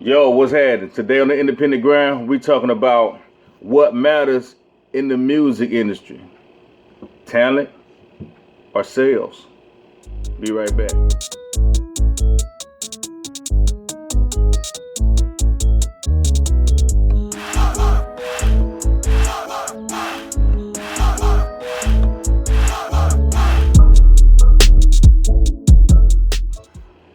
Yo, what's happening? Today on the Independent Grind, we talking about what matters in the music industry. Talent or sales? Be right back.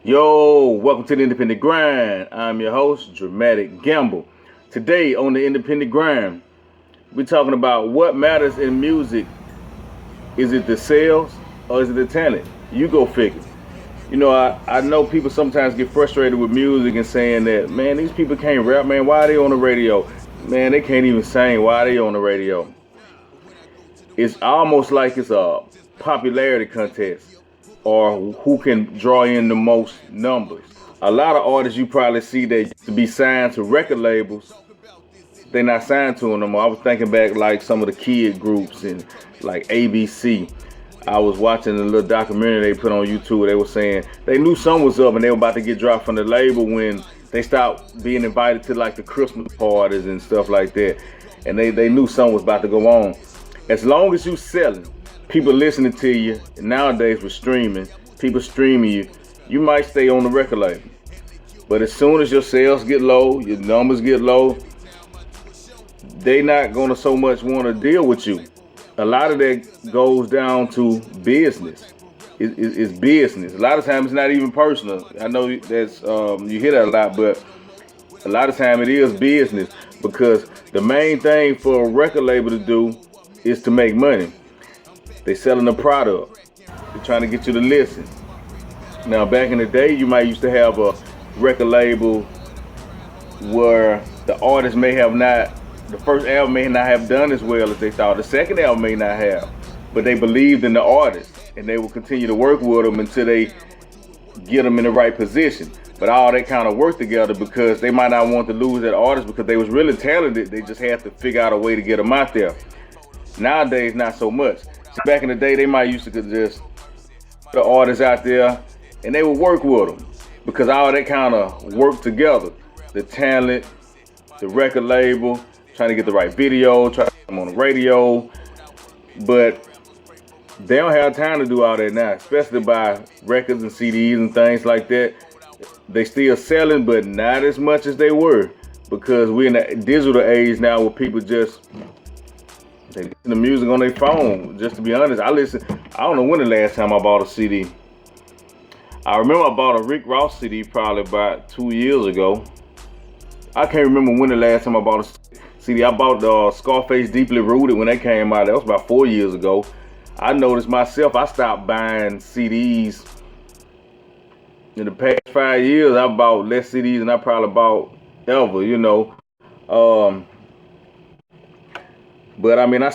Yo, welcome to the Independent Grind. I'm your host, Dramatik Gamble. Today on the Independent Grind, we're talking about what matters in music. Is it the sales or is it the talent? You go figure. I know people sometimes get frustrated with music and saying that, man, these people can't rap, man. Why are they on the radio? Man, they can't even sing. Why are they on the radio? It's almost like it's a popularity contest or who can draw in the most numbers. A lot of artists you probably see that used to be signed to record labels, they're not signed to them no more. I was thinking back like some of the kid groups and like ABC. I was watching a little documentary they put on YouTube. They were saying they knew something was up and they were about to get dropped from the label when they stopped being invited to like the Christmas parties and stuff like that. And they knew something was about to go on. As long as you selling, people listening to you, and nowadays with streaming, people streaming you, you might stay on the record label. But as soon as your sales get low, your numbers get low, they not gonna so much want to deal with you. A lot of that goes down to business. It's business. A lot of times it's not even personal. I know that's you hear that a lot, but a lot of time it is business because the main thing for a record label to do is to make money. They selling a product. They're trying to get you to listen. Now back in the day, you might used to have a record label where the artist may have not, the first album may not have done as well as they thought. The second album may not have, but they believed in the artist and they will continue to work with them until they get them in the right position. But all that kind of work together because they might not want to lose that artist because they was really talented. They just had to figure out a way to get them out there. Nowadays, not so much. So back in the day, they might used to just put the artists out there and they would work with them because all that kind of work together. The talent, the record label, trying to get the right video, trying to get them on the radio. But they don't have time to do all that now, especially buy records and CDs and things like that. They still selling, but not as much as they were because we're in a digital age now where people just they listen to music on their phone. Just to be honest, I don't know when the last time I bought a CD. I remember I bought a Rick Ross CD probably about 2 years ago. I can't remember when the last time I bought a CD. I bought the Scarface Deeply Rooted when that came out. That was about 4 years ago. I noticed myself, I stopped buying CDs. In the past 5 years, I bought less CDs than I probably bought ever, But I mean, I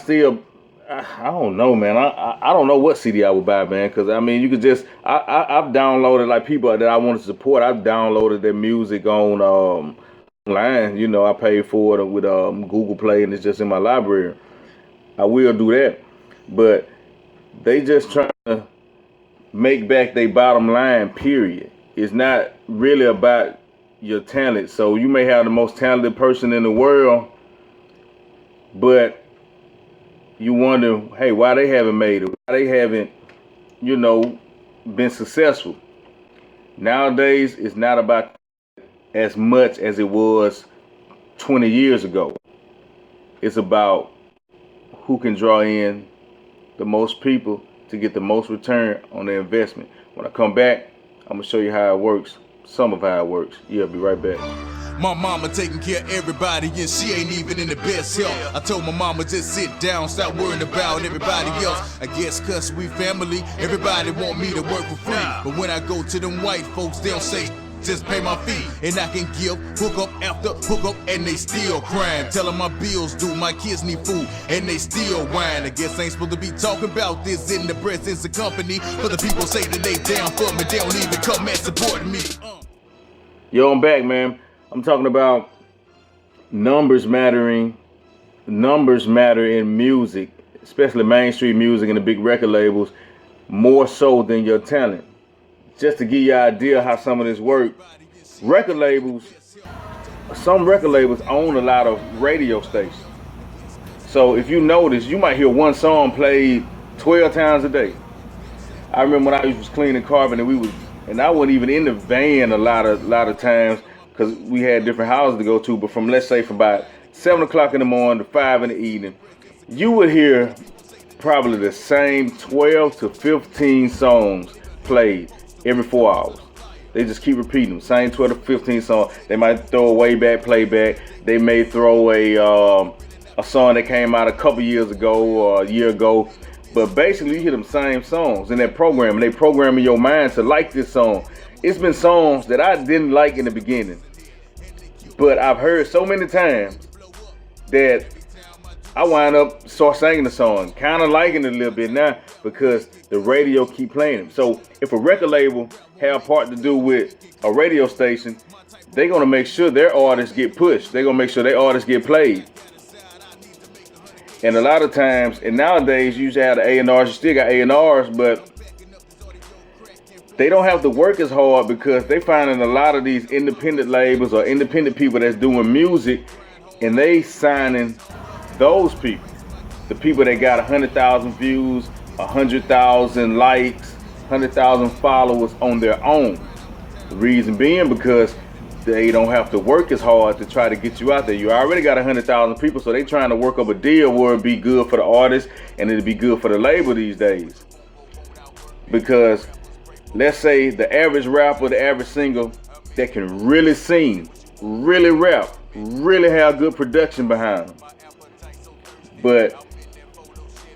don't know, man. I don't know what CD I would buy, man. Because I mean, you could just, I've downloaded like people that I want to support. I've downloaded their music on online. I paid for it with Google Play, and it's just in my library. I will do that, but they just trying to make back their bottom line. Period. It's not really about your talent. So you may have the most talented person in the world, but you wonder, hey, why they haven't made it? Why they haven't, been successful? Nowadays, it's not about as much as it was 20 years ago. It's about who can draw in the most people to get the most return on their investment. When I come back, I'm going to show you how it works, some of how it works. Yeah, I'll be right back. My mama taking care of everybody and she ain't even in the best health. I told my mama just sit down, stop worrying about everybody else. I guess cause we family, everybody want me to work for free. But when I go to them white folks, they'll say, just pay my fee. And I can give, hook up after hook up, and they still crying. Tell them my bills due, my kids need food, and they still whine. I guess I ain't supposed to be talking about this in the presence of company. But the people say that they down for me, they don't even come and support me. Yo, I'm back, man. I'm talking about numbers mattering. Numbers matter in music, especially mainstream music and the big record labels, more so than your talent. Just to give you an idea how some of this work, record labels some record labels own a lot of radio stations. So if you notice, you might hear one song played 12 times a day. I remember when I was cleaning carpet and I wasn't even in the van a lot of times because we had different houses to go to. But from, let's say, from about 7 o'clock in the morning to 5 in the evening, you would hear probably the same 12 to 15 songs played every 4 hours. They just keep repeating them, same 12 to 15 songs. They might throw a way back, playback. They may throw a song that came out a couple years ago or a year ago. But basically, you hear them same songs in that program, and they program in your mind to like this song. It's been songs that I didn't like in the beginning, but I've heard so many times that I wind up start singing the song, kind of liking it a little bit now because the radio keep playing them. So if a record label have part to do with a radio station, they're gonna make sure their artists get pushed. They're gonna make sure their artists get played. And a lot of times, and nowadays, you usually have the A&Rs. You still got A&Rs, but they don't have to work as hard because they finding a lot of these independent labels or independent people that's doing music, and they signing those people. The people that got 100,000 views, 100,000 likes, 100,000 followers on their own. The reason being because they don't have to work as hard to try to get you out there. You already got 100,000 people, so they trying to work up a deal where it'd be good for the artist and it'd be good for the label these days. Because let's say the average rapper, the average singer that can really sing, really rap, really have good production behind them, but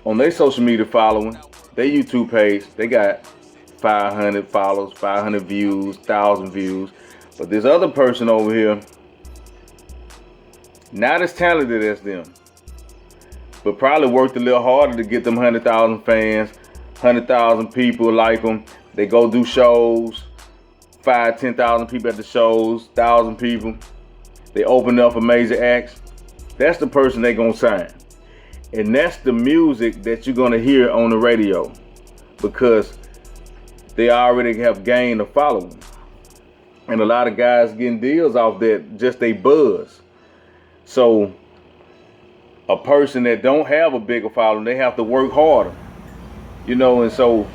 on their social media following, their YouTube page, they got 500 followers, 500 views, 1,000 views. But this other person over here, not as talented as them, but probably worked a little harder to get them 100,000 fans, 100,000 people like them. They go do shows, 5,000, 10,000 people at the shows, 1,000 people. They open up for major acts. That's the person they gonna sign. And that's the music that you're gonna hear on the radio because they already have gained a following. And a lot of guys getting deals off that, just they buzz. So a person that don't have a bigger following, they have to work harder. You know, and so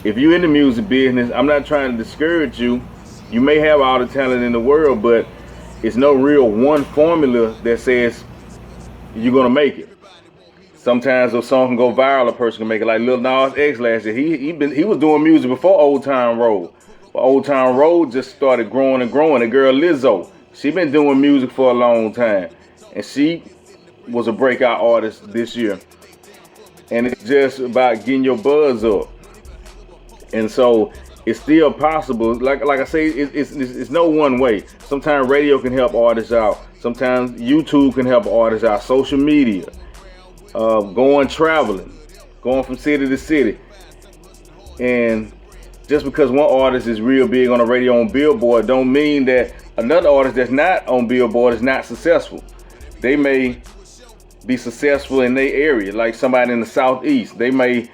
if you're in the music business, I'm not trying to discourage you. You may have all the talent in the world, but it's no real one formula that says you're gonna make it. Sometimes a song can go viral, a person can make it. Like Lil Nas X last year, he was doing music before Old Town Road. But Old Town Road just started growing and growing. The girl Lizzo, she been doing music for a long time, and she was a breakout artist this year. And it's just about getting your buzz up. And so it's still possible. Like I say, it's no one way. Sometimes radio can help artists out. Sometimes YouTube can help artists out. Social media, going traveling, going from city to city. And just because one artist is real big on the radio on Billboard don't mean that another artist that's not on Billboard is not successful. They may be successful in their area, like somebody in the Southeast. They may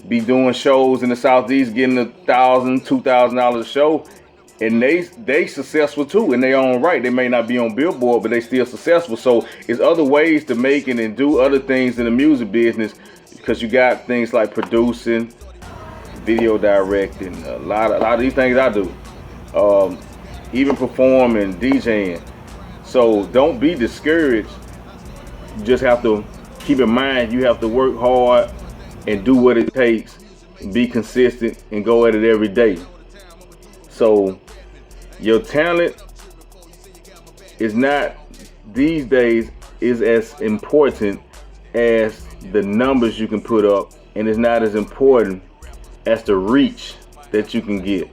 be doing shows in the Southeast, getting $1,000, $2,000 a show, and they successful too in their own right. They may not be on Billboard, but they still successful. So it's other ways to make it and do other things in the music business because you got things like producing, video directing, a lot of these things I do, even performing, DJing. So don't be discouraged. You just have to keep in mind you have to work hard and do what it takes, be consistent, and go at it every day. So your talent is not, these days, is as important as the numbers you can put up, and it's not as important as the reach that you can get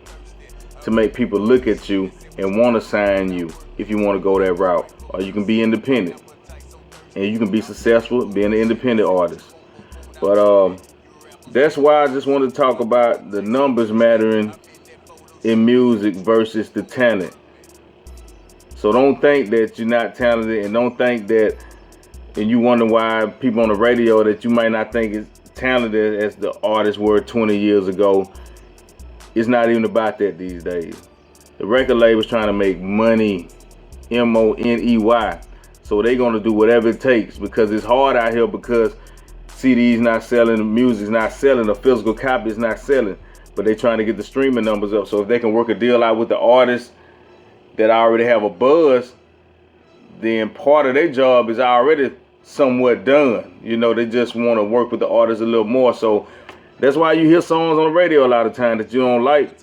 to make people look at you and want to sign you if you want to go that route. Or you can be independent and you can be successful being an independent artist. But that's why I just wanted to talk about the numbers mattering in music versus the talent. So don't think that you're not talented, and don't think that, and you wonder why people on the radio that you might not think is talented as the artists were 20 years ago. It's not even about that these days. The record label's trying to make money, money. So they gonna do whatever it takes, because it's hard out here, because CDs not selling, the music's not selling, the physical copy is not selling, but they trying to get the streaming numbers up. So if they can work a deal out with the artists that already have a buzz, then part of their job is already somewhat done. You know, they just want to work with the artists a little more. So that's why you hear songs on the radio a lot of times that you don't like,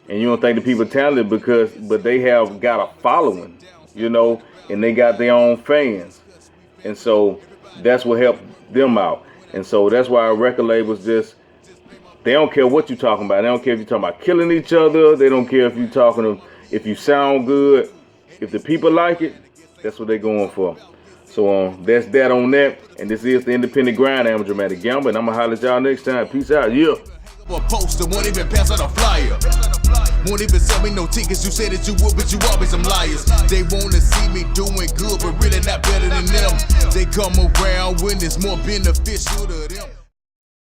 and you don't think the people are talented, but they have got a following, you know, and they got their own fans. And so that's what helped them out. And so that's why a record labels just, they don't care what you're talking about. They don't care if you're talking about killing each other. They don't care if you're talking, if you sound good. If the people like it, that's what they're going for. So that's that on that. And this is the Independent Grind. I'm Dramatik Gamble, and I'm going to holler at y'all next time. Peace out. Yeah. A poster, won't even pass out a flyer. Won't even sell me no tickets. You said that you would, but you always some liars. They wanna see me doing good, but really not better than them. They come around when it's more beneficial to them.